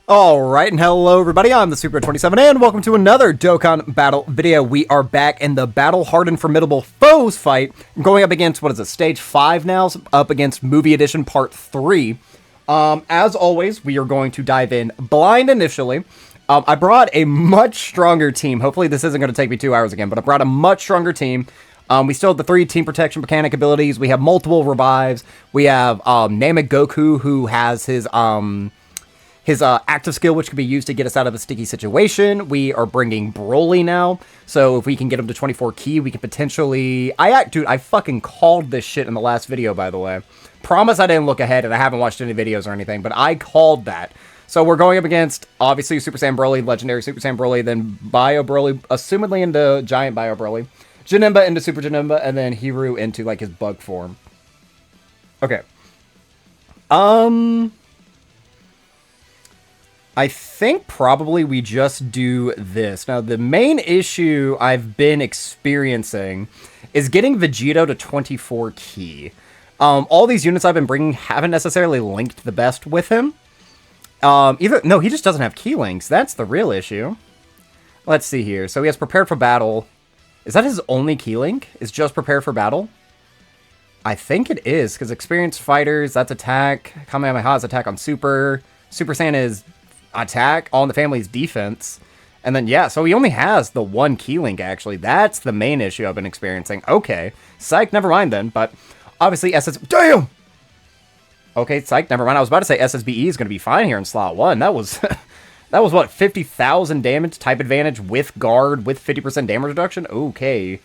Alright, and hello everybody, I'm the Super27, and welcome to another Dokkan battle video. We are back in the Battle-Hardened Formidable Foes fight, going up against, what is it, Stage 5 now, up against Movie Edition Part 3. As always, we are going to dive in blind initially. I brought a much stronger team. Hopefully this isn't going to take me 2 hours again, but I brought a much stronger team. We still have the 3 team protection mechanic abilities. We have multiple revives. We have Namek Goku, who has his active skill, which can be used to get us out of a sticky situation. We are bringing Broly now, so if we can get him to 24 ki, we can potentially... Dude, I fucking called this shit in the last video, by the way. Promise I didn't look ahead, and I haven't watched any videos or anything, but I called that. So we're going up against, obviously, Super Saiyan Broly, Legendary Super Saiyan Broly, then Bio Broly, assumedly into Giant Bio Broly, Janemba into Super Janemba, and then Hiru into, like, his bug form. Okay. I think probably we just do this. Now, the main issue I've been experiencing is getting Vegito to 24 ki. All these units I've been bringing haven't necessarily linked the best with him. No, he just doesn't have ki links. That's the real issue. Let's see here. So he has Prepared for Battle. Is that his only ki link? Is just Prepared for Battle? I think it is, because Experienced Fighters, that's Attack. Kamehameha is Attack on Super. Super Saiyan is Attack, All in the Family's Defense. And then, yeah, so he only has the one key link, actually. That's the main issue I've been experiencing. Okay. Psych, never mind then. But, obviously, Damn! Okay, Psych, never mind. I was about to say SSBE is going to be fine here in slot 1. That was, that was what, 50,000 damage, type advantage, with guard, with 50% damage reduction? Okay.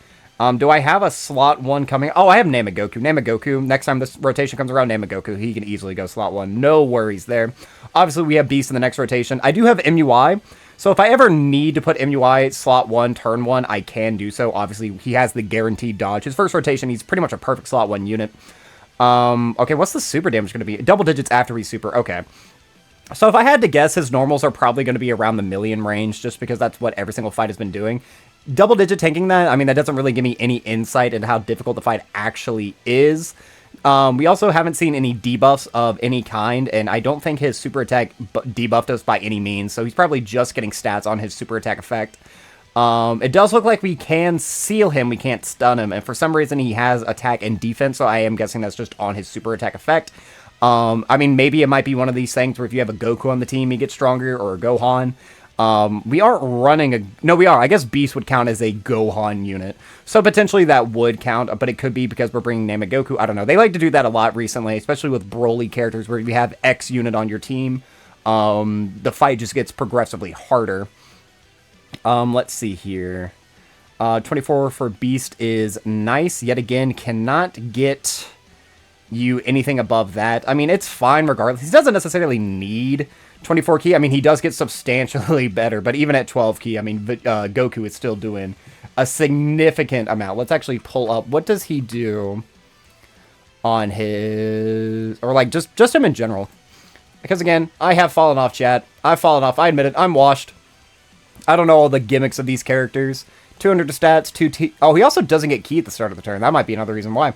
Do I have a slot 1 coming? Oh, I have Namek Goku. Namek Goku. Next time this rotation comes around, Namek Goku. He can easily go slot 1. No worries there. Obviously, we have Beast in the next rotation. I do have MUI. So if I ever need to put MUI slot 1, turn 1, I can do so. Obviously, he has the guaranteed dodge. His first rotation, he's pretty much a perfect slot 1 unit. Okay, what's the super damage going to be? Double digits after he's super. Okay. So if I had to guess, his normals are probably going to be around the million range, just because that's what every single fight has been doing. Double-digit tanking that, I mean, that doesn't really give me any insight into how difficult the fight actually is. We also haven't seen any debuffs of any kind, and I don't think his super attack debuffed us by any means, so he's probably just getting stats on his super attack effect. It does look like we can seal him, we can't stun him, and for some reason he has attack and defense, so I am guessing that's just on his super attack effect. I mean, maybe it might be one of these things where if you have a Goku on the team, he gets stronger, or a Gohan. We aren't running a... No, we are. I guess Beast would count as a Gohan unit. So potentially that would count, but it could be because we're bringing Namek Goku. I don't know. They like to do that a lot recently, especially with Broly characters where you have X unit on your team. The fight just gets progressively harder. Let's see here. 24 for Beast is nice. Yet again, cannot get you anything above that. I mean, it's fine regardless. He doesn't necessarily need 24 ki. I mean, he does get substantially better, but even at 12 ki, I mean, Goku is still doing a significant amount. Let's actually pull up. What does he do on his... Or, like, just him in general. Because, again, I have fallen off, chat. I've fallen off. I admit it. I'm washed. I don't know all the gimmicks of these characters. 200 to stats, 2 T... Oh, he also doesn't get ki at the start of the turn. That might be another reason why.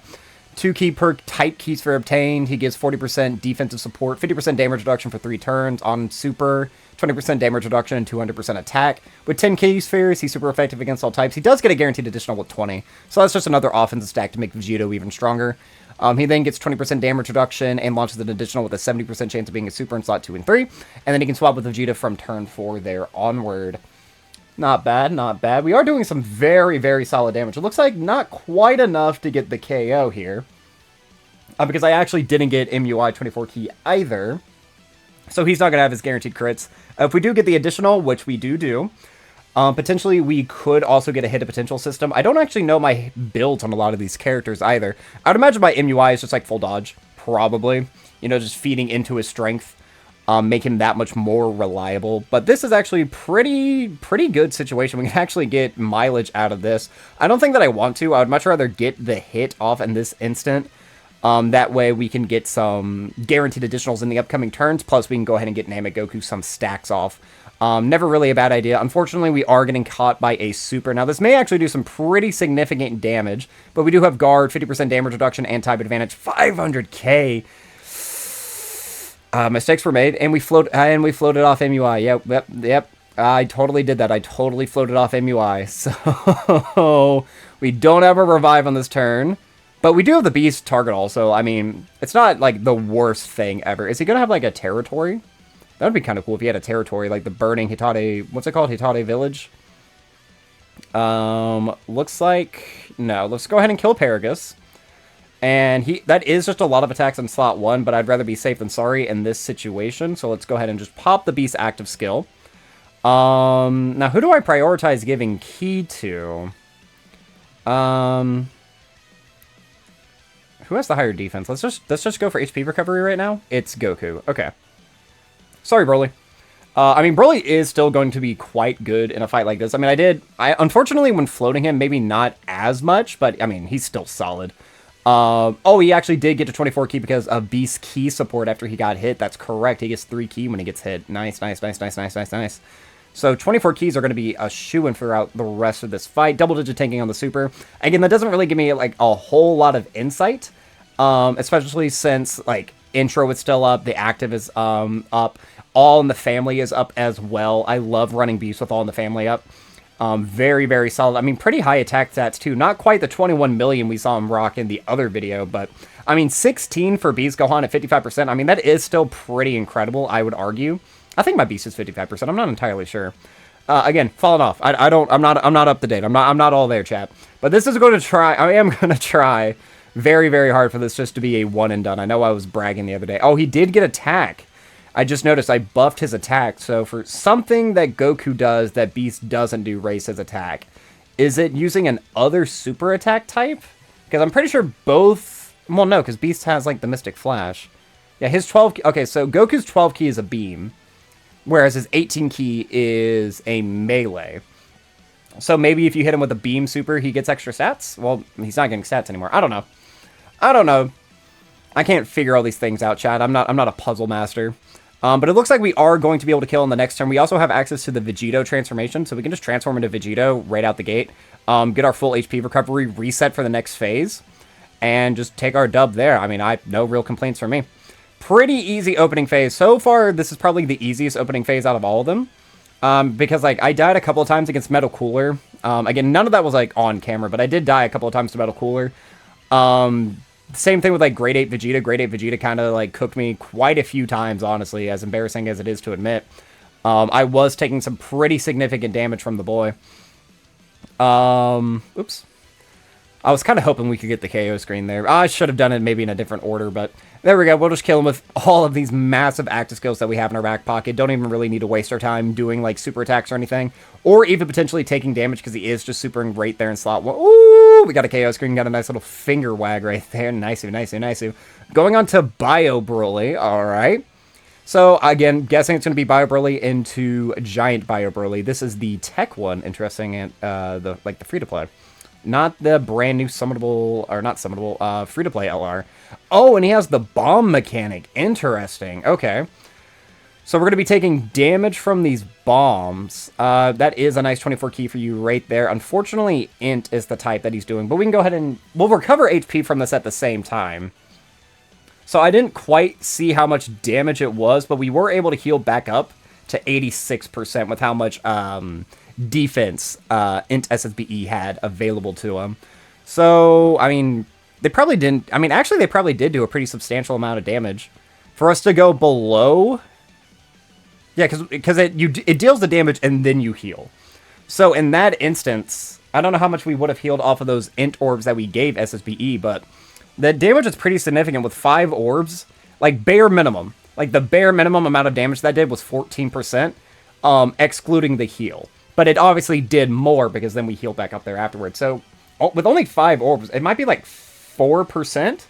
2 ki per type keys for obtained. He gives 40% defensive support, 50% damage reduction for 3 turns on super, 20% damage reduction, and 200% attack. With 10 ki spheres, he's super effective against all types. He does get a guaranteed additional with 20, so that's just another offensive stack to make Vegito even stronger. He then gets 20% damage reduction and launches an additional with a 70% chance of being a super in slot 2 and 3, and then he can swap with Vegeta from turn 4 there onward. Not bad, not bad. We are doing some very, very solid damage. It looks like not quite enough to get the KO here. Because I actually didn't get MUI 24 ki either. So he's not going to have his guaranteed crits. If we do get the additional, which we do, potentially we could also get a hit of potential system. I don't actually know my builds on a lot of these characters either. I would imagine my MUI is just like full dodge, probably. You know, just feeding into his strength. Make him that much more reliable. But this is actually pretty good situation. We can actually get mileage out of this. I don't think that I want to. I would much rather get the hit off in this instant. That way we can get some guaranteed additionals in the upcoming turns. Plus we can go ahead and get Namek Goku some stacks off. Never really a bad idea. Unfortunately, we are getting caught by a super. Now, this may actually do some pretty significant damage. But we do have guard, 50% damage reduction, and type advantage, 500k. Mistakes were made, and we floated off MUI. Yep. I totally did that. I totally floated off MUI. So we don't have a revive on this turn, but we do have the beast target also. I mean, it's not like the worst thing ever. Is he gonna have like a territory? That would be kind of cool if he had a territory, like the burning Hitate. What's it called? Hitate Village. Looks like no. Let's go ahead and kill Paragus. And that is just a lot of attacks in slot 1, but I'd rather be safe than sorry in this situation. So let's go ahead and just pop the beast active skill. Now who do I prioritize giving key to? Who has the higher defense? Let's just go for HP recovery right now. It's Goku. Okay. Sorry, Broly. I mean, Broly is still going to be quite good in a fight like this. I mean, unfortunately, when floating him, maybe not as much, but I mean, he's still solid. Oh, he actually did get to 24 key because of Beast key support after he got hit. That's correct. He gets 3 key when he gets hit. Nice. So 24 keys are going to be a shoo-in throughout the rest of this fight. Double-digit tanking on the super. Again, that doesn't really give me like a whole lot of insight, especially since like intro is still up, the active is up, all in the family is up as well. I love running Beast with all in the family up. Very, very solid. I mean, pretty high attack stats, too. Not quite the 21 million we saw him rock in the other video, but, I mean, 16 for Beast Gohan at 55%. I mean, that is still pretty incredible, I would argue. I think my Beast is 55%. I'm not entirely sure. Again, falling off. I'm not up to date. I'm not all there, chat. But this is going to try, I am going to try very, very hard for this just to be a one and done. I know I was bragging the other day. Oh, he did get attack. I just noticed I buffed his attack, so for something that Goku does that Beast doesn't do, raise his attack. Is it using an other super attack type? Because I'm pretty sure both... Well, no, because Beast has, like, the Mystic Flash. Yeah, his 12... Okay, so Goku's 12 key is a beam, whereas his 18 key is a melee. So maybe if you hit him with a beam super, he gets extra stats? Well, he's not getting stats anymore. I don't know. I can't figure all these things out, chat. I'm not a puzzle master. But it looks like we are going to be able to kill in the next turn. We also have access to the Vegito transformation, so we can just transform into Vegito right out the gate, get our full HP recovery, reset for the next phase, and just take our dub there. I mean, no real complaints from me. Pretty easy opening phase. So far, this is probably the easiest opening phase out of all of them, because like I died a couple of times against Metal Cooler. Again, none of that was like on camera, but I did die a couple of times to Metal Cooler. Same thing with like Grade 8 Vegeta. Grade 8 Vegeta kind of like cooked me quite a few times, honestly, as embarrassing as it is to admit. I was taking some pretty significant damage from the boy. Oops. I was kind of hoping we could get the KO screen there. I should have done it maybe in a different order, but there we go. We'll just kill him with all of these massive active skills that we have in our back pocket. Don't even really need to waste our time doing like super attacks or anything, or even potentially taking damage because he is just supering right there in slot 1. Ooh, we got a KO screen, got a nice little finger wag right there. Nice. Going on to Bio Broly. All right. So again, guessing it's going to be Bio Broly into Giant Bio Broly. This is the tech one. Interesting, and the free to play. Not the brand new summonable, or not summonable, free-to-play LR. Oh, and he has the bomb mechanic. Interesting. Okay. So we're going to be taking damage from these bombs. That is a nice 24 key for you right there. Unfortunately, Int is the type that he's doing, but we can go ahead and... We'll recover HP from this at the same time. So I didn't quite see how much damage it was, but we were able to heal back up to 86% with how much... defense Int SSBE had available to him. So, I mean, they probably didn't... I mean, actually, they probably did do a pretty substantial amount of damage. For us to go below... Yeah, because it deals the damage and then you heal. So, in that instance, I don't know how much we would have healed off of those Int orbs that we gave SSBE, but the damage is pretty significant with 5 orbs. Like, bare minimum. Like, the bare minimum amount of damage that did was 14%, excluding the heal. But it obviously did more because then we healed back up there afterwards. So, with only 5 orbs, it might be like 4%?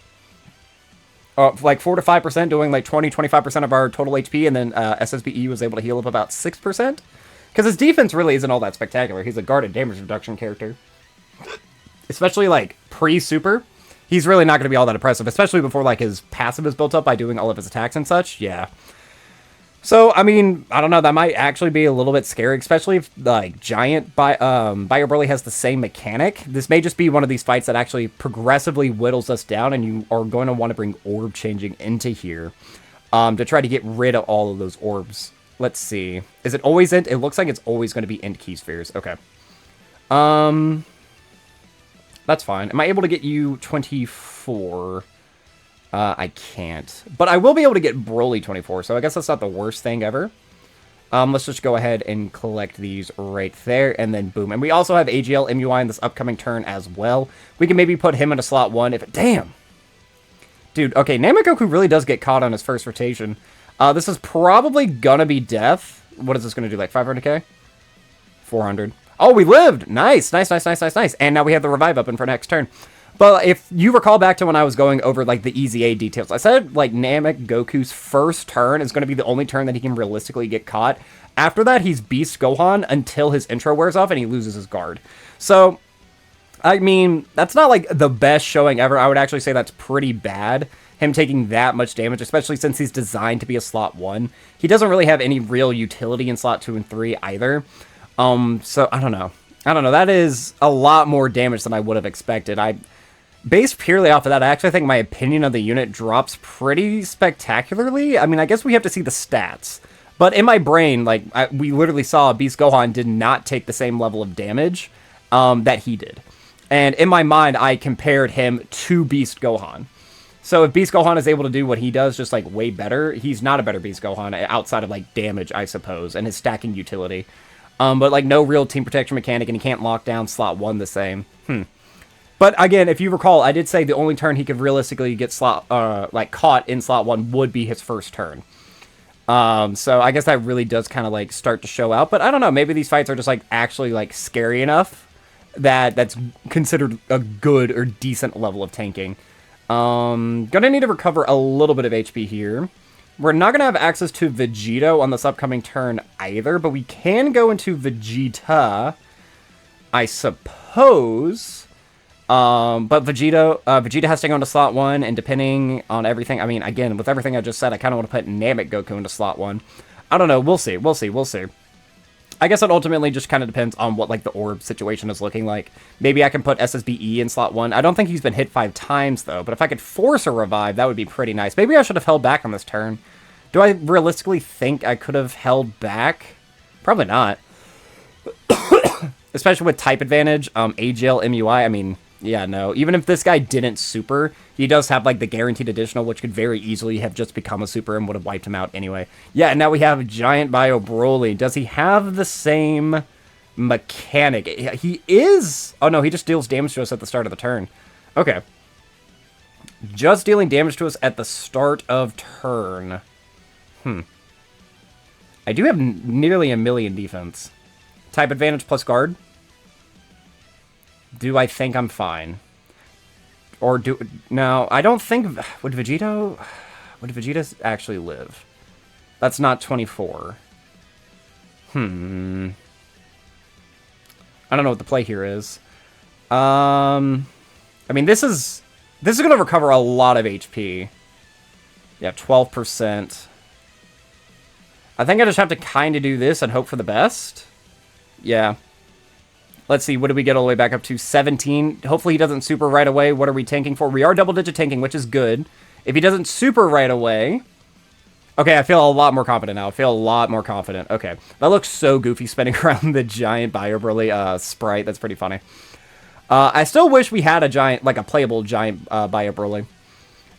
Like 4 to 5% doing like 20-25% of our total HP, and then SSBE was able to heal up about 6%? Because his defense really isn't all that spectacular. He's a guarded damage reduction character. Especially like pre-super. He's really not going to be all that impressive, especially before like his passive is built up by doing all of his attacks and such. Yeah. So, I mean, I don't know, that might actually be a little bit scary, especially if, like, Giant Bio Broly has the same mechanic. This may just be one of these fights that actually progressively whittles us down, and you are going to want to bring orb changing into here. to try to get rid of all of those orbs. Let's see. Is it always int? It looks like it's always going to be int key spheres. Okay. That's fine. Am I able to get you 24? I can't. But I will be able to get Broly 24, so I guess that's not the worst thing ever. Let's just go ahead and collect these right there, and then boom. And we also have AGL MUI in this upcoming turn as well. We can maybe put him into slot 1 if it... Damn! Dude, okay, Namekoku really does get caught on his first rotation. This is probably gonna be death. What is this gonna do, like 500k? 400. Oh, we lived! Nice, nice, nice, nice, nice, nice. And now we have the revive up in for next turn. But if you recall back to when I was going over, like, the Easy A details, I said, like, Namekoku's first turn is going to be the only turn that he can realistically get caught. After that, he's Beast Gohan until his intro wears off and he loses his guard. So, I mean, that's not, like, the best showing ever. I would actually say that's pretty bad, him taking that much damage, especially since he's designed to be a slot 1. He doesn't really have any real utility in slot 2 and 3 either. So, I don't know. That is a lot more damage than I would have expected. Based purely off of that, I actually think my opinion of the unit drops pretty spectacularly. I mean, I guess we have to see the stats. But in my brain, like, we literally saw Beast Gohan did not take the same level of damage that he did. And in my mind, I compared him to Beast Gohan. So if Beast Gohan is able to do what he does, just, like, way better, he's not a better Beast Gohan outside of, like, damage, I suppose, and his stacking utility. But, like, no real team protection mechanic, and he can't lock down slot 1 the same. But again, if you recall, I did say the only turn he could realistically get caught in slot 1 would be his first turn. So I guess that really does kind of like start to show out. But I don't know, maybe these fights are just like actually like scary enough that that's considered a good or decent level of tanking. Gonna need to recover a little bit of HP here. We're not gonna have access to Vegito on this upcoming turn either, but we can go into Vegeta, I suppose. But Vegeta has to go into slot 1, and depending on everything, I mean, again, with everything I just said, I kind of want to put Namekoku into slot 1. I don't know, we'll see. I guess it ultimately just kind of depends on what, like, the orb situation is looking like. Maybe I can put SSBE in slot 1. I don't think he's been hit 5 times, though, but if I could force a revive, that would be pretty nice. Maybe I should have held back on this turn. Do I realistically think I could have held back? Probably not. Especially with type advantage, AGL, MUI, I mean... Yeah, no. Even if this guy didn't super, he does have, like, the guaranteed additional, which could very easily have just become a super and would have wiped him out anyway. Yeah, and now we have Giant Bio Broly. Does he have the same mechanic? He is... Oh, no, he just deals damage to us at the start of the turn. Okay. Just dealing damage to us at the start of turn. I do have nearly 1 million defense. Type advantage plus guard. Do I think I'm fine? Or do... No, I don't think... Would Vegeta actually live? That's not 24. I don't know what the play here is. I mean, this is going to recover a lot of HP. Yeah, 12%. I think I just have to kind of do this and hope for the best. Yeah. Let's see, what did we get all the way back up to? 17. Hopefully he doesn't super right away. What are we tanking for? We are double-digit tanking, which is good. If he doesn't super right away... Okay, I feel a lot more confident now. Okay. That looks so goofy, spinning around the giant Bio Broly sprite. That's pretty funny. I still wish we had a giant, like a playable giant Bio Broly.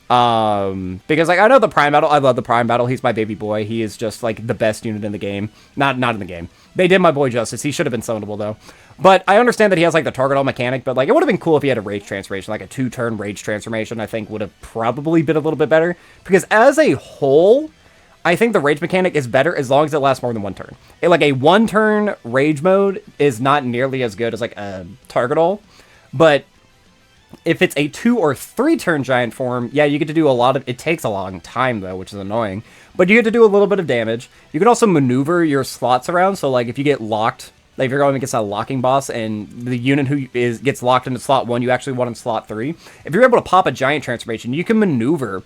Because, like, I know the Prime Battle. I love the Prime Battle. He's my baby boy. He is just, like, the best unit in the game. Not in the game. They did my boy justice. He should have been summonable, though. But I understand that he has, like, the target all mechanic, but, like, it would have been cool if he had a rage transformation. Like, a 2-turn rage transformation, I think, would have probably been a little bit better. Because as a whole, I think the rage mechanic is better as long as it lasts more than 1 turn. Like, a 1-turn rage mode is not nearly as good as, like, a target all. But... if it's a 2 or 3 turn giant form, yeah, you get to do a lot of... It takes a long time, though, which is annoying. But you get to do a little bit of damage. You can also maneuver your slots around, so, like, if you get locked... Like, if you're going against a locking boss, and the unit who gets locked into slot 1, you actually want in slot 3. If you're able to pop a giant transformation, you can maneuver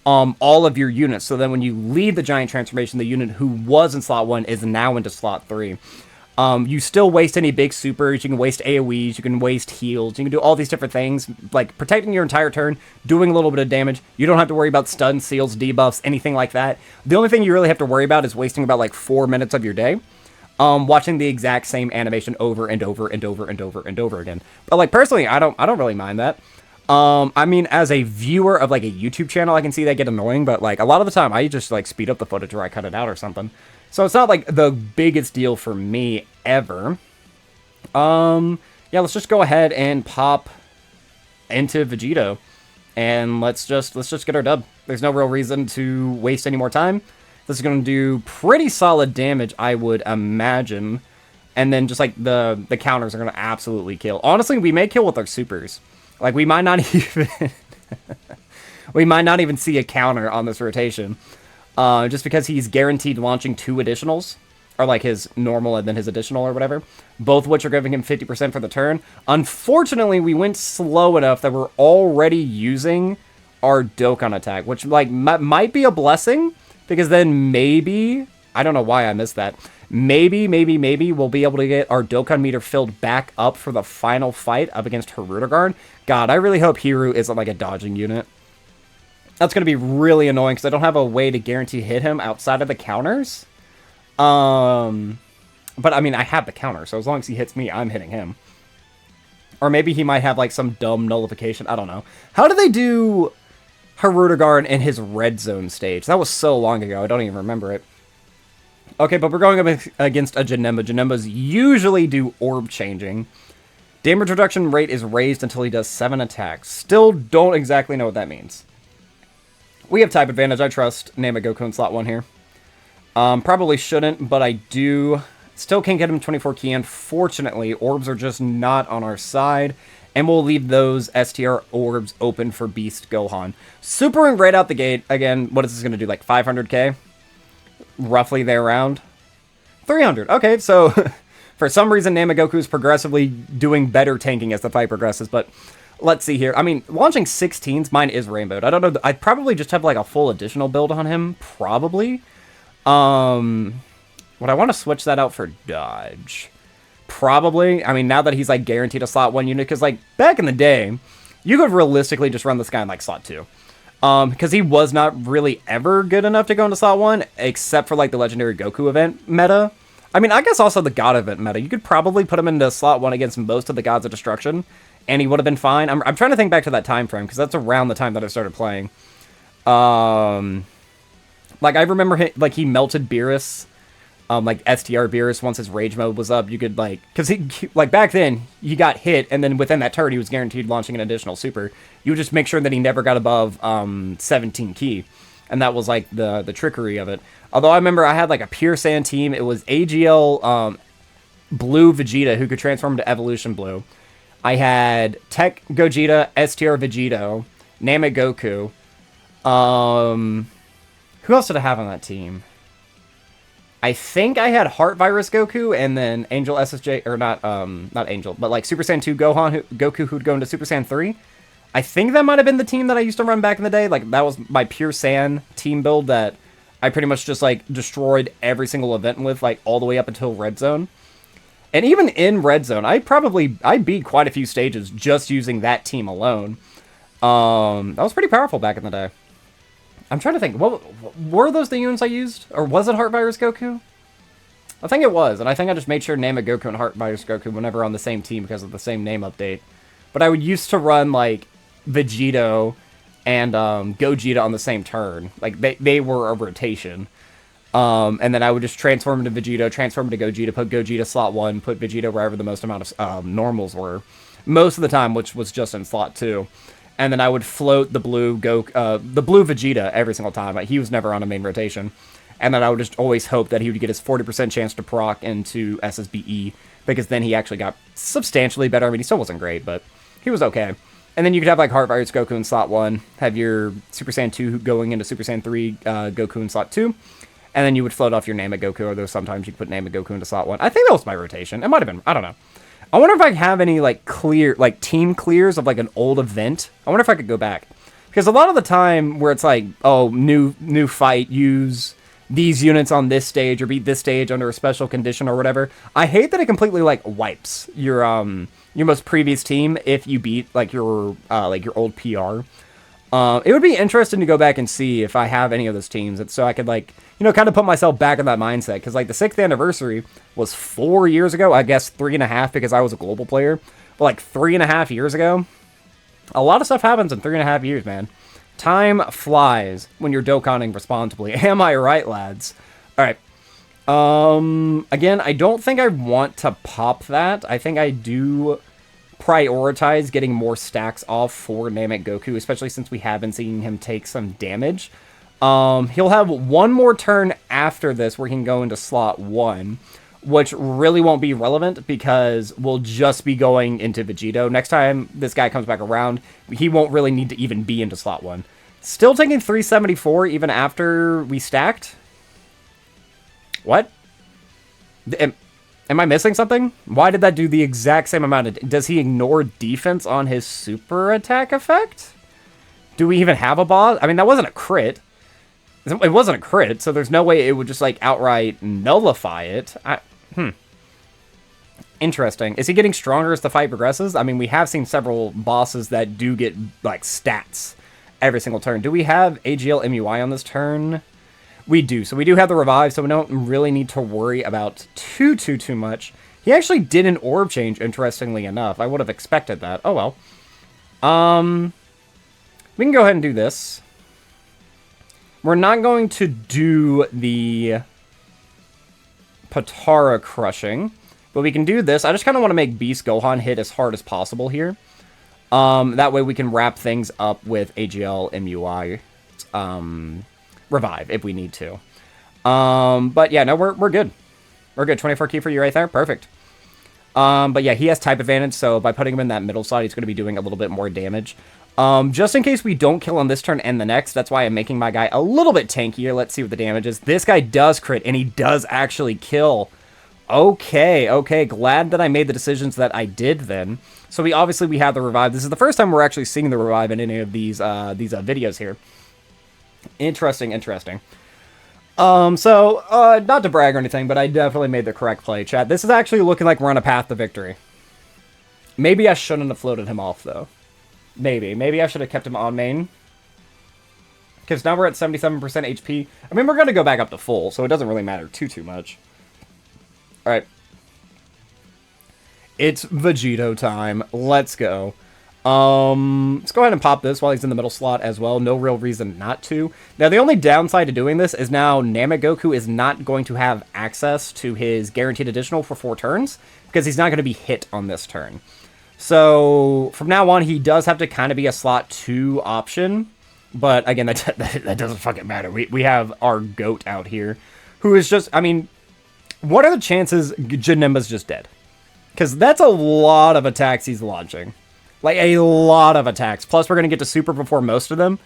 all of your units. So then when you leave the giant transformation, the unit who was in slot 1 is now into slot 3. You still waste any big supers, you can waste AoEs, you can waste heals, you can do all these different things, like protecting your entire turn, doing a little bit of damage. You don't have to worry about stuns, seals, debuffs, anything like that. The only thing you really have to worry about is wasting about like 4 minutes of your day, watching the exact same animation over and over and over and over and over again. But like personally, I don't really mind that. I mean, as a viewer of like a YouTube channel, I can see that get annoying, but like a lot of the time I just like speed up the footage or I cut it out or something. So it's not like the biggest deal for me ever. Yeah, let's just go ahead and pop into Vegito, and let's just get our dub. There's no real reason to waste any more time. This is going to do pretty solid damage, I would imagine. And then just like the counters are going to absolutely kill. Honestly, we may kill with our supers. Like we might not even we might not even see a counter on this rotation. Just because he's guaranteed launching 2 additionals, or like his normal and then his additional or whatever, both of which are giving him 50% for the turn. Unfortunately, we went slow enough that we're already using our Dokkan attack, which like might be a blessing, because then maybe, I don't know why I missed that, maybe we'll be able to get our Dokkan meter filled back up for the final fight up against Hirudegarn. God, I really hope Hiru isn't like a dodging unit. That's going to be really annoying because I don't have a way to guarantee hit him outside of the counters. But I mean, I have the counter, so as long as he hits me, I'm hitting him. Or maybe he might have like some dumb nullification. I don't know. How do they do Hirudegarn in his red zone stage? That was so long ago, I don't even remember it. Okay, but we're going up against a Janemba. Janembas usually do orb changing. Damage reduction rate is raised until he does 7 attacks. Still don't exactly know what that means. We have type advantage. I trust Namagoku in slot 1 here. Probably shouldn't, but I do. Still can't get him 24 key. Unfortunately, orbs are just not on our side. And we'll leave those STR orbs open for Beast Gohan. Supering right out the gate. Again, what is this going to do? Like 500k? Roughly there around. 300. Okay, so for some reason, Namagoku is progressively doing better tanking as the fight progresses, but let's see here. I mean, launching 16s, mine is rainbowed. I don't know. I'd probably just have like a full additional build on him. Probably. Would I want to switch that out for dodge? Probably. I mean, now that he's like guaranteed a slot 1 unit, because like back in the day, you could realistically just run this guy in like slot 2. Because he was not really ever good enough to go into slot 1, except for like the Legendary Goku event meta. I mean, I guess also the God event meta. You could probably put him into slot 1 against most of the Gods of Destruction, and he would have been fine. I'm trying to think back to that time frame, because that's around the time that I started playing. Like, I remember he melted Beerus, like STR Beerus, once his rage mode was up. You could, like, because he, like, back then, he got hit, and then within that turn, he was guaranteed launching an additional super. You would just make sure that he never got above 17 key. And that was, like, the trickery of it. Although I remember I had, like, a Pure Saiyan team. It was AGL Blue Vegeta, who could transform into Evolution Blue. I had Tech Gogeta, STR Vegito, Namagoku. Who else did I have on that team? I think I had Heart Virus Goku, and then Angel SSJ, or not Angel, but like Super Saiyan 2 Goku who'd go into Super Saiyan 3. I think that might have been the team that I used to run back in the day. Like, that was my Pure Saiyan team build that I pretty much just, like, destroyed every single event with, like, all the way up until Red Zone. And even in Red Zone, I beat quite a few stages just using that team alone. That was pretty powerful back in the day. I'm trying to think, what were those the units I used? Or was it Heart Virus Goku? I think it was, and I think I just made sure Namagoku and Heart Virus Goku were never on the same team because of the same name update. But I would used to run, like, Vegito and Gogeta on the same turn. Like, they were a rotation. And then I would just transform into Vegito, transform into Gogeta, put Gogeta slot 1, put Vegito wherever the most amount of normals were. Most of the time, which was just in slot 2. And then I would float the blue Vegeta every single time. Like, he was never on a main rotation. And then I would just always hope that he would get his 40% chance to proc into SSBE, because then he actually got substantially better. I mean, he still wasn't great, but he was okay. And then you could have, like, Heart Virus Goku in slot 1, have your Super Saiyan 2 going into Super Saiyan 3 Goku in slot 2, and then you would float off your Namagoku, although sometimes you could put Namagoku into slot 1. I think that was my rotation. It might have been. I don't know. I wonder if I have any, like, team clears of, like, an old event. I wonder if I could go back. Because a lot of the time where it's like, oh, new fight, use these units on this stage or beat this stage under a special condition or whatever. I hate that it completely like wipes your most previous team if you beat like your old PR. It would be interesting to go back and see if I have any of those teams, so I could like, you know, kind of put myself back in that mindset, because like the 6th anniversary was 4 years ago, I guess 3.5 because I was a global player, but like 3.5 years ago. A lot of stuff happens in 3.5 years, man. Time flies when you're Dokkaning responsibly. Am I right, lads? All right. Again, I don't think I want to pop that. I think I do prioritize getting more stacks off for Namek Goku, especially since we have been seeing him take some damage. He'll have one more turn after this where he can go into slot 1, which really won't be relevant because we'll just be going into Vegito. Next time this guy comes back around, he won't really need to even be into slot 1. Still taking 374 even after we stacked? What? Am I missing something? Why did that do the exact same amount? Does he ignore defense on his super attack effect? Do we even have a boss? I mean, that wasn't a crit. It wasn't a crit, so there's no way it would just, like, outright nullify it. Interesting. Is he getting stronger as the fight progresses? I mean, we have seen several bosses that do get, like, stats every single turn. Do we have AGL MUI on this turn? We do. So we do have the revive, so we don't really need to worry about too much. He actually did an orb change, interestingly enough. I would have expected that. Oh, well. We can go ahead and do this. We're not going to do the Patara crushing, but we can do this. I just kind of want to make Beast Gohan hit as hard as possible here. That way we can wrap things up with AGL MUI revive if we need to. But yeah, no, we're good. We're good. 24 key for you right there. Perfect. But yeah, he has type advantage, so by putting him in that middle slot, he's going to be doing a little bit more damage. Just in case we don't kill on this turn and the next, that's why I'm making my guy a little bit tankier. Let's see what the damage is. This guy does crit, and he does actually kill. Okay, glad that I made the decisions that I did then. So we have the revive. This is the first time we're actually seeing the revive in any of these videos here. Interesting. So, not to brag or anything, but I definitely made the correct play, chat. This is actually looking like we're on a path to victory. Maybe I shouldn't have floated him off, though. Maybe I should have kept him on main. Because now we're at 77% HP. I mean, we're going to go back up to full, so it doesn't really matter too much. Alright. It's Vegito time. Let's go. Let's go ahead and pop this while he's in the middle slot as well. No real reason not to. Now, the only downside to doing this is now Namek Goku is not going to have access to his guaranteed additional for 4 turns, because he's not going to be hit on this turn. So, from now on, he does have to kind of be a slot 2 option. But, again, that doesn't fucking matter. We have our GOAT out here, who is just, I mean, what are the chances Janemba's just dead? Because that's a lot of attacks he's launching. Like, a lot of attacks. Plus, we're going to get to super before most of them.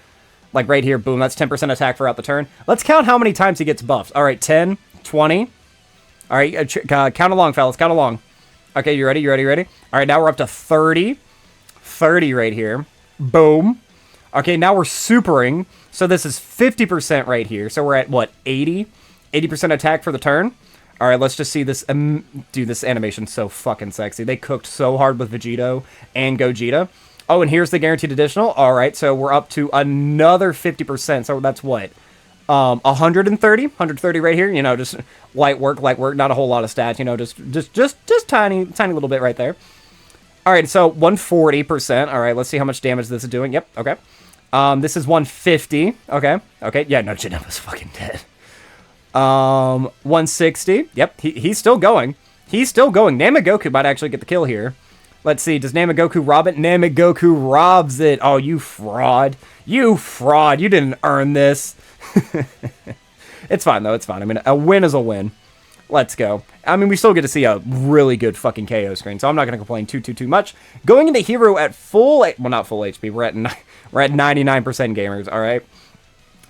Like, right here, boom, that's 10% attack throughout the turn. Let's count how many times he gets buffed. All right, 10, 20. All right, count along, fellas, count along. Okay, you ready? All right, now we're up to 30. 30 right here. Boom. Okay, now we're supering. So this is 50% right here. So we're at, what, 80? 80% attack for the turn. All right, let's just see this. Dude, this animation's so fucking sexy. They cooked so hard with Vegito and Gogeta. Oh, and here's the guaranteed additional. All right, so we're up to another 50%. So that's what? 130 right here. You know, just light work. Not a whole lot of stats. You know, just tiny little bit right there. All right, so 140%. All right, let's see how much damage this is doing. Yep. Okay. This is 150. Okay. Yeah, no, Janemba's fucking dead. 160. Yep, he's still going. Namek Goku might actually get the kill here. Let's see, does Namek Goku rob it? Namek Goku robs it. Oh, you fraud. You didn't earn this. It's fine, though. It's fine. I mean, a win is a win. Let's go. I mean, we still get to see a really good fucking KO screen, so I'm not going to complain too much. Going into Hero at full... Well, not full HP. We're at 99% gamers, all right?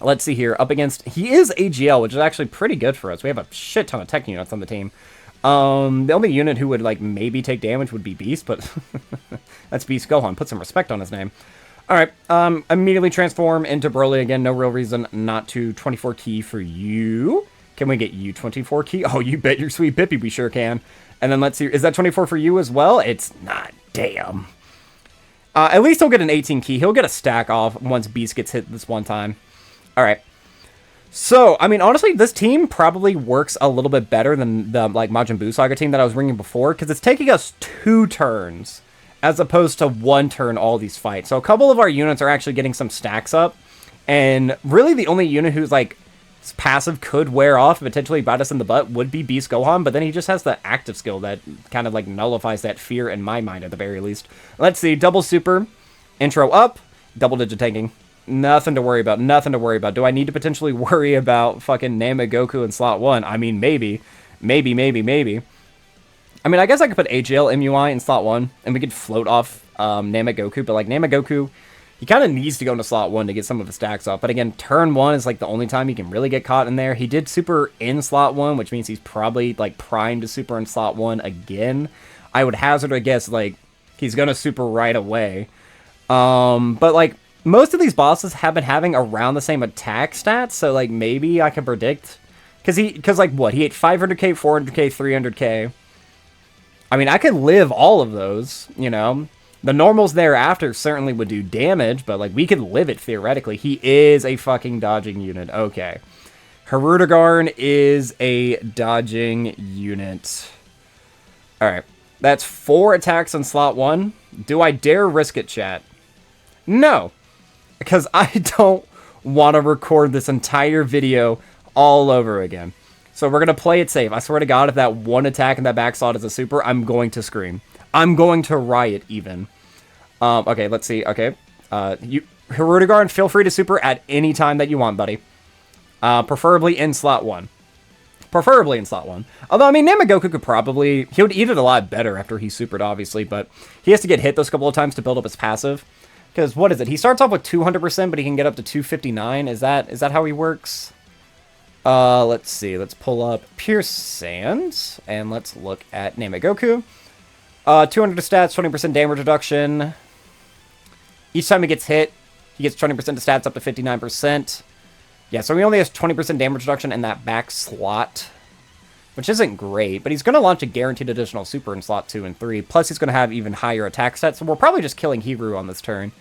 Let's see here. Up against... He is AGL, which is actually pretty good for us. We have a shit ton of tech units on the team. The only unit who would, like, maybe take damage would be Beast, but... That's Beast Gohan. Put some respect on his name. Alright, immediately transform into Broly again. No real reason not to. 24 key for you. Can we get you 24 key? Oh, you bet your sweet Bippy we sure can. And then let's see, is that 24 for you as well? It's not, damn. At least he'll get an 18 key. He'll get a stack off once Beast gets hit this one time. Alright. So, I mean, honestly, this team probably works a little bit better than the, like, Majin Buu Saga team that I was ringing before, because it's taking us 2 turns, as opposed to 1 turn all these fights. So a couple of our units are actually getting some stacks up, and really the only unit who's, like, passive could wear off, potentially bite us in the butt, would be Beast Gohan, but then he just has the active skill that kind of, like, nullifies that fear in my mind, at the very least. Let's see, double super, intro up, double-digit tanking. Nothing to worry about. Nothing to worry about. Do I need to potentially worry about fucking Namek Goku in slot 1? I mean, maybe. Maybe. I mean, I guess I could put AGL MUI in slot 1, and we could float off Namek Goku, but, like, Namek Goku, he kind of needs to go into slot 1 to get some of his stacks off. But again, turn 1 is, like, the only time he can really get caught in there. He did super in slot 1, which means he's probably, like, primed to super in slot 1 again. I would hazard a guess, like, he's gonna super right away. But, like, most of these bosses have been having around the same attack stats, so, like, maybe I can predict. Because, like, what? He ate 500k, 400k, 300k. I mean, I could live all of those, you know? The normals thereafter certainly would do damage, but, like, we could live it, theoretically. He is a fucking dodging unit. Okay. Hirudegarn is a dodging unit. Alright. That's 4 attacks in slot 1. Do I dare risk it, chat? No. Because I don't want to record this entire video all over again. So we're going to play it safe. I swear to God, if that one attack in that back slot is a super, I'm going to scream. I'm going to riot, even. Okay, let's see. Okay. Hirudegarn, feel free to super at any time that you want, buddy. Preferably in slot 1. Preferably in slot 1. Although, I mean, Namek Goku could probably... He would eat it a lot better after he supered, obviously, but he has to get hit those couple of times to build up his passive. Because, what is it? He starts off with 200%, but he can get up to 259. Is that how he works? Let's see. Let's pull up Pure Sands, and let's look at Namek Goku. 200 to stats, 20% damage reduction. Each time he gets hit, he gets 20% to stats up to 59%. Yeah, so he only has 20% damage reduction in that back slot, which isn't great, but he's going to launch a guaranteed additional super in slot 2 and 3, plus he's going to have even higher attack stats, so we're probably just killing Hiru on this turn.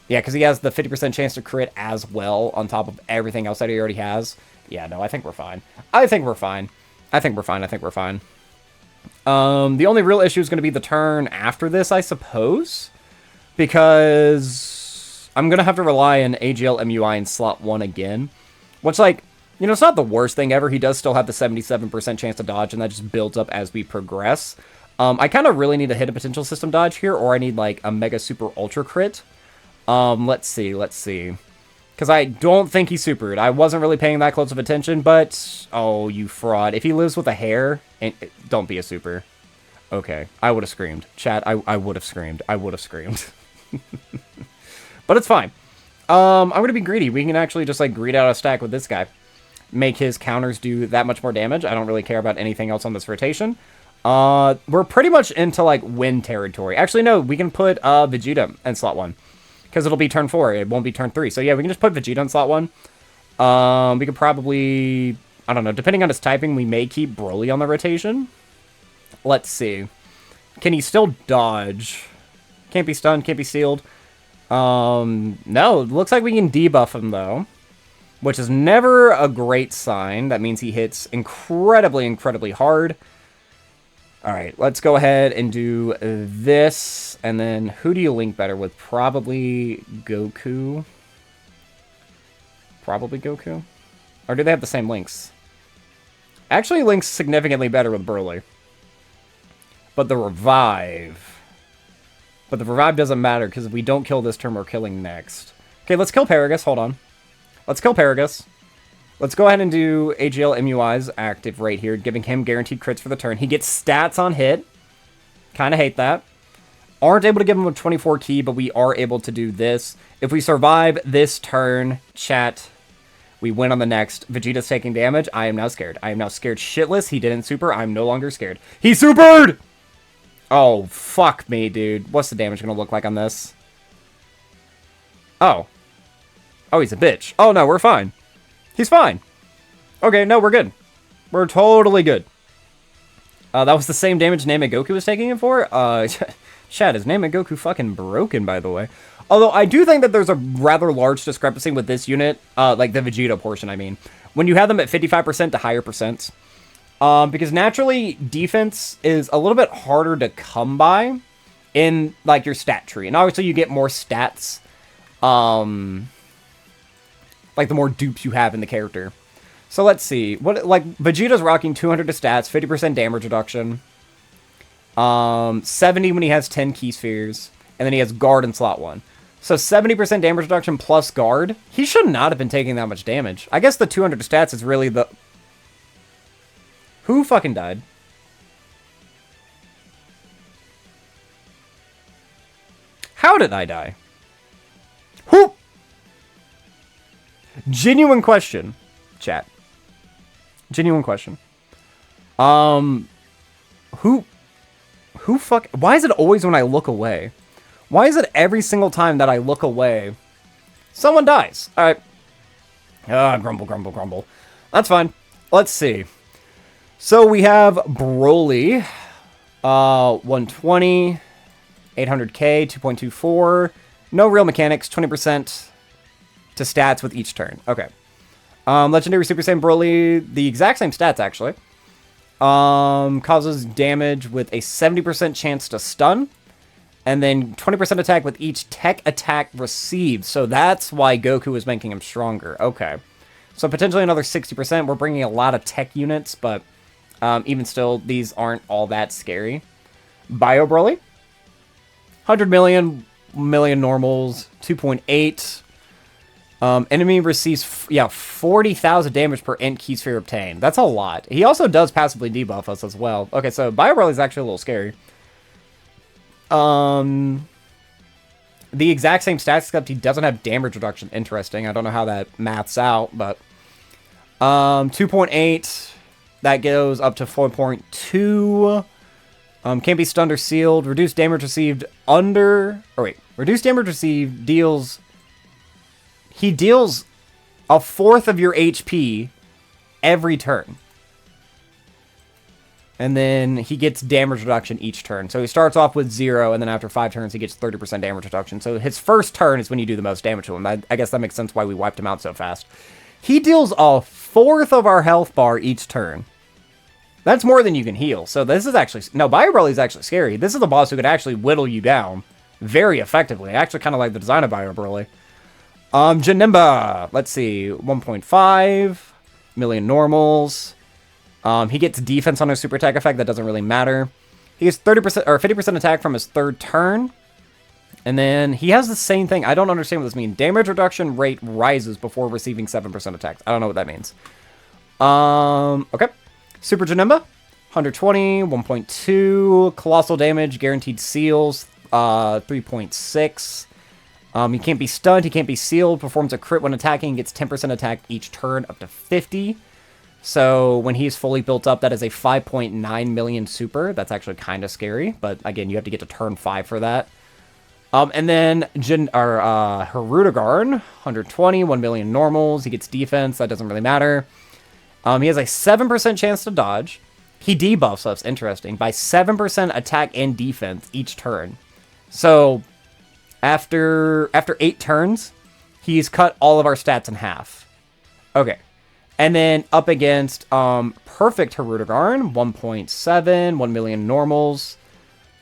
Yeah, because he has the 50% chance to crit as well, on top of everything else that he already has. Yeah, no, I think we're fine. I think we're fine. The only real issue is going to be the turn after this, I suppose, because I'm going to have to rely on AGL MUI in slot 1 again, which, like, you know, it's not the worst thing ever. He does still have the 77% chance to dodge, and that just builds up as we progress. I kind of really need to hit a potential system dodge here, or I need, like, a Mega Super Ultra Crit. Let's see. Because I don't think he supered. I wasn't really paying that close of attention, but... Oh, you fraud. If he lives with a hair... Don't be a super. Okay, I would have screamed. Chat, I would have screamed. But it's fine. I'm going to be greedy. We can actually just, like, greed out a stack with this guy. Make his counters do that much more damage. I don't really care about anything else on this rotation. We're pretty much into, like, win territory. Actually, no, we can put Vegeta in slot 1. Because it'll be turn 4. It won't be turn 3. So, yeah, we can just put Vegeta in slot 1. We could probably... I don't know. Depending on his typing, we may keep Broly on the rotation. Let's see. Can he still dodge? Can't be stunned. Can't be sealed. No. It looks like we can debuff him, though. Which is never a great sign. That means he hits incredibly, incredibly hard. Alright, let's go ahead and do this. And then, who do you link better with? Probably Goku. Probably Goku? Or do they have the same links? Actually, links significantly better with Broly. But the revive... But the revive doesn't matter, because if we don't kill this turn, we're killing next. Okay, let's kill Paragus. Hold on. Let's kill Paragus. Let's go ahead and do AGL MUI's active right here, giving him guaranteed crits for the turn. He gets stats on hit. Kind of hate that. Aren't able to give him a 24 key, but we are able to do this. If we survive this turn, chat, we win on the next. Vegeta's taking damage. I am now scared. I am now scared shitless. He didn't super. I'm no longer scared. He supered! Oh, fuck me, dude. What's the damage going to look like on this? Oh. Oh, he's a bitch. Oh, no, we're fine. He's fine. Okay, no, we're good. We're totally good. That was the same damage Namegoku was taking it for? Chat, is Namegoku fucking broken, by the way? Although, I do think that there's a rather large discrepancy with this unit, like the Vegeta portion, I mean. When you have them at 55% to higher percents. Because naturally, defense is a little bit harder to come by in, like, your stat tree. And obviously, you get more stats, like, the more dupes you have in the character. So let's see. What, like, Vegeta's rocking 200 to stats, 50% damage reduction. 70 when he has 10 key spheres. And then he has guard in slot 1. So 70% damage reduction plus guard. He should not have been taking that much damage. I guess the 200 to stats is really the... Who fucking died? How did I die? Who? Genuine question, chat. Genuine question. Who fuck... Why is it always when I look away? Why is it every single time that I look away, someone dies? Alright. Grumble, grumble, grumble. That's fine. Let's see. So we have Broly. 120. 800k, 2.24. No real mechanics, 20% to stats with each turn. Okay. Legendary Super Saiyan Broly, the exact same stats, actually. Causes damage with a 70% chance to stun. And then 20% attack with each tech attack received. So that's why Goku is making him stronger. Okay. So potentially another 60%. We're bringing a lot of tech units, but even still, these aren't all that scary. Bio Broly. 100 million normals. 2.8. Enemy receives, 40,000 damage per int key sphere obtained. That's a lot. He also does passively debuff us as well. Okay, so Bio Broly is actually a little scary. The exact same stats, except he doesn't have damage reduction. Interesting. I don't know how that maths out, but 2.8. That goes up to 4.2. Can't be stunned or sealed. Reduced damage received reduced damage received deals... He deals a fourth of your HP every turn. And then he gets damage reduction each turn. So he starts off with 0, and then after 5 turns, he gets 30% damage reduction. So his first turn is when you do the most damage to him. I guess that makes sense why we wiped him out so fast. He deals a fourth of our health bar each turn. That's more than you can heal. So this is actually... No, Bio Broly is actually scary. This is a boss who could actually whittle you down very effectively. I actually kind of like the design of Bio Broly. Janemba. Let's see. 1.5 million normals. He gets defense on his super attack effect. That doesn't really matter. He gets 30% or 50% attack from his third turn. And then he has the same thing. I don't understand what this means. Damage reduction rate rises before receiving 7% attacks. I don't know what that means. Okay. Super Janemba. 120, 1.2. Colossal damage, guaranteed seals. 3.6. He can't be stunned. He can't be sealed. Performs a crit when attacking. Gets 10% attack each turn up to 50. So when he's fully built up, that is a 5.9 million super. That's actually kind of scary. But again, you have to get to turn 5 for that. And then Hirudegarn, 120, 1 million normals. He gets defense. That doesn't really matter. He has a 7% chance to dodge. He debuffs us, interesting, by 7% attack and defense each turn. So after 8 turns, he's cut all of our stats in half. Okay. And then up against Perfect Hirudegarn, 1.7, 1 million normals,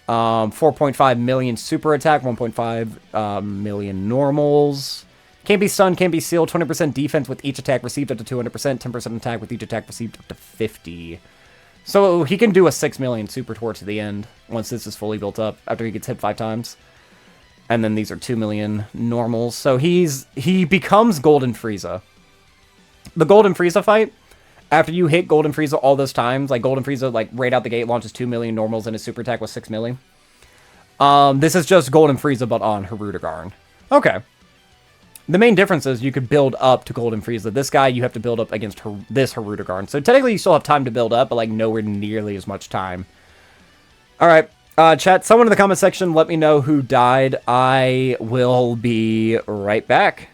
4.5 million super attack, 1.5 million normals. Can't be stunned, can't be sealed, 20% defense with each attack received up to 200%, 10% attack with each attack received up to 50. So he can do a 6 million super towards the end once this is fully built up after he gets hit 5 times. And then these are 2 million normals. So he becomes Golden Frieza. The Golden Frieza fight, after you hit Golden Frieza all those times, like Golden Frieza, like right out the gate, launches 2 million normals and his super attack was 6 million. This is just Golden Frieza, but on Hirudegarn. Okay. The main difference is you could build up to Golden Frieza. This guy, you have to build up against this Hirudegarn. So technically, you still have time to build up, but like nowhere nearly as much time. All right. Chat, someone in the comment section, let me know who died. I will be right back.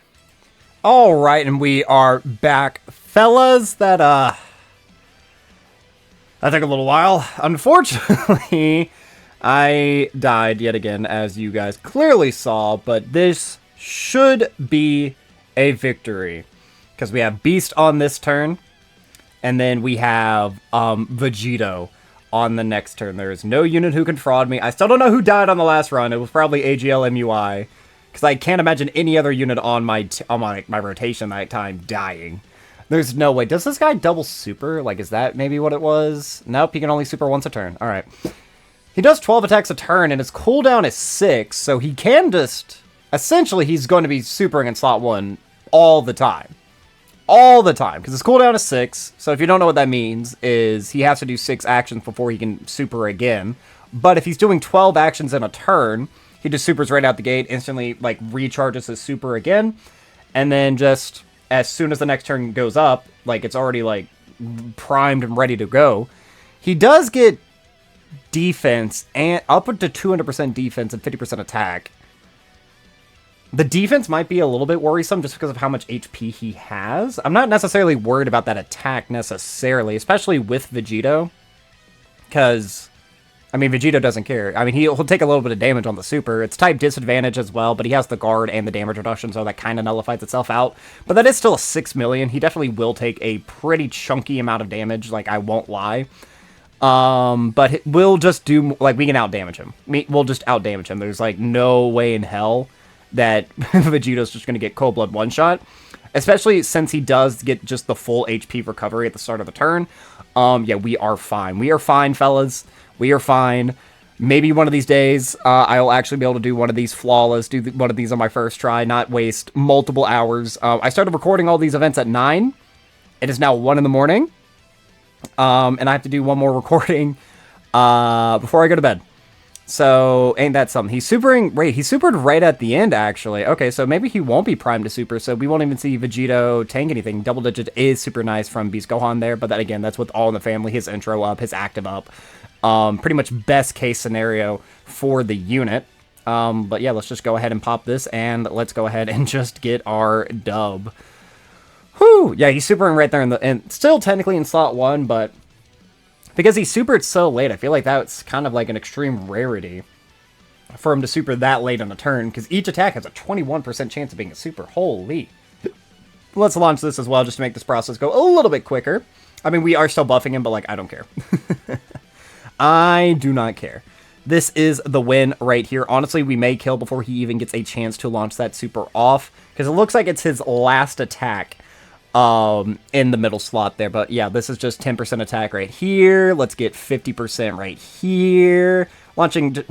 All right, and we are back. Fellas, that took a little while. Unfortunately, I died yet again, as you guys clearly saw, but this should be a victory. Because we have Beast on this turn, and then we have Vegito on the next turn. There is no unit who can fraud me. I still don't know who died on the last run. It was probably AGL MUI, because I can't imagine any other unit on my rotation that time dying. There's no way. Does this guy double super? Like, is that maybe what it was? Nope, he can only super once a turn. All right. He does 12 attacks a turn, and his cooldown is 6, so he can just... Essentially, he's going to be supering in slot 1 all the time. All the time, because his cooldown is 6, so if you don't know what that means, is he has to do 6 actions before he can super again. But if he's doing 12 actions in a turn, he just supers right out the gate, instantly, like, recharges his super again, and then just, as soon as the next turn goes up, like, it's already, like, primed and ready to go. He does get defense, and up to 200% defense and 50% attack. The defense might be a little bit worrisome just because of how much HP he has. I'm not necessarily worried about that attack necessarily, especially with Vegito. Because, I mean, Vegito doesn't care. I mean, he'll take a little bit of damage on the super. It's type disadvantage as well, but he has the guard and the damage reduction, so that kind of nullifies itself out. But that is still a 6 million. He definitely will take a pretty chunky amount of damage, like, I won't lie. But we'll just do, like, we can out-damage him. We'll just out-damage him. There's, like, no way in hell that Vegito's just going to get Cold Blood one-shot, especially since he does get just the full HP recovery at the start of the turn. Yeah, we are fine. We are fine, fellas. We are fine. Maybe one of these days, I'll actually be able to do one of these flawless, do one of these on my first try, not waste multiple hours. I started recording all these events at 9. It is now 1 in the morning. And I have to do one more recording before I go to bed. So, ain't that something? He's supering... Wait, he supered right at the end, actually. Okay, so maybe he won't be primed to super, so we won't even see Vegito tank anything. Double digit is super nice from Beast Gohan there, but that, again, that's with All in the Family, his intro up, his active up. Pretty much best case scenario for the unit. But yeah, let's just go ahead and pop this, and let's go ahead and just get our dub. Whew! Yeah, he's supering right there, and still technically in slot 1, but... Because he supered so late, I feel like that's kind of like an extreme rarity for him to super that late on a turn, because each attack has a 21% chance of being a super. Holy. Let's launch this as well, just to make this process go a little bit quicker. I mean, we are still buffing him, but, like, I don't care. I do not care. This is the win right here. Honestly, we may kill before he even gets a chance to launch that super off, because it looks like it's his last attack. In the middle slot there, but yeah, this is just 10% attack right here. Let's get 50% right here. Launching... Did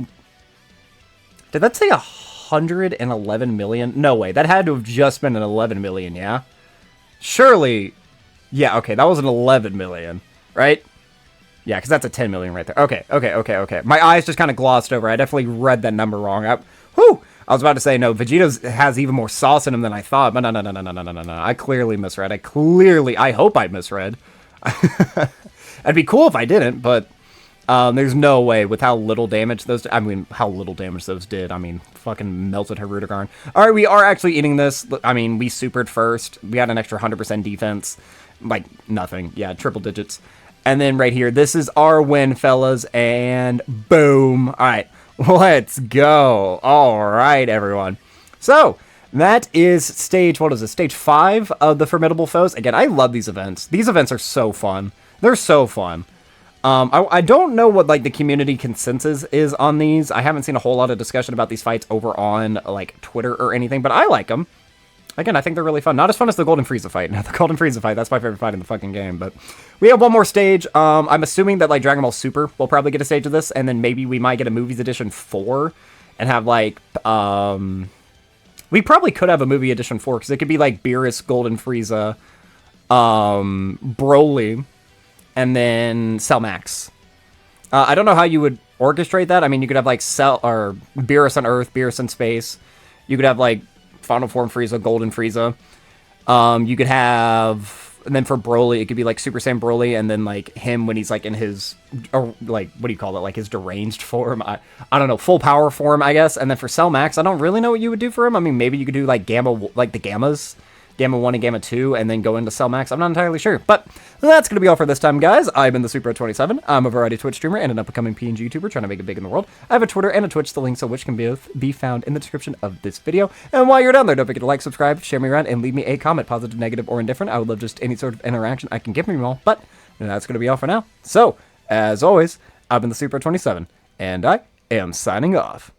that say 111 million? No way, that had to have just been an 11 million, yeah? Surely... Yeah, okay, that was an 11 million, right? Yeah, because that's a 10 million right there. Okay. My eyes just kind of glossed over. I definitely read that number wrong. Whew! I was about to say, no, Vegito's has even more sauce in him than I thought, but no. I clearly misread. I hope I misread. It'd be cool if I didn't, but there's no way with how little damage those did. I mean, how little damage those did. I mean, fucking melted her Rudigarn. All right, we are actually eating this. I mean, we supered first. We had an extra 100% defense. Like, nothing. Yeah, triple digits. And then right here, this is our win, fellas, and boom. All right. Let's go. All right, everyone. So, that is stage, what is it? Stage 5 of the Formidable Foes. Again, I love these events. These events are so fun. They're so fun. I don't know what, like, the community consensus is on these. I haven't seen a whole lot of discussion about these fights over on, like, Twitter or anything, but I like them. Again, I think they're really fun. Not as fun as the Golden Frieza fight. No, the Golden Frieza fight, that's my favorite fight in the fucking game. But we have one more stage. I'm assuming that, like, Dragon Ball Super will probably get a stage of this, and then maybe we might get a Movies Edition 4 and have, like, we probably could have a Movie Edition 4, because it could be, like, Beerus, Golden Frieza, Broly, and then Cell Max. I don't know how you would orchestrate that. I mean, you could have, like, Beerus on Earth, Beerus in space. You could have, like, Final Form Frieza, Golden Frieza. You could have And then for Broly, it could be like Super Saiyan Broly, and then like him when he's like in his, or like, what do you call it? Like his deranged form. I don't know, full power form, I guess. And then for Cell Max, I don't really know what you would do for him. I mean, maybe you could do like Gamma, like the Gammas. Gamma 1 and Gamma 2, and then go into Cell Max. I'm not entirely sure. But that's going to be all for this time, guys. I've been the Super27. I'm a variety Twitch streamer and an up-and-coming PNG YouTuber trying to make it big in the world. I have a Twitter and a Twitch, the links of which can both be found in the description of this video. And while you're down there, don't forget to like, subscribe, share me around, and leave me a comment, positive, negative, or indifferent. I would love just any sort of interaction I can give from you all. But that's going to be all for now. So, as always, I've been the Super27, and I am signing off.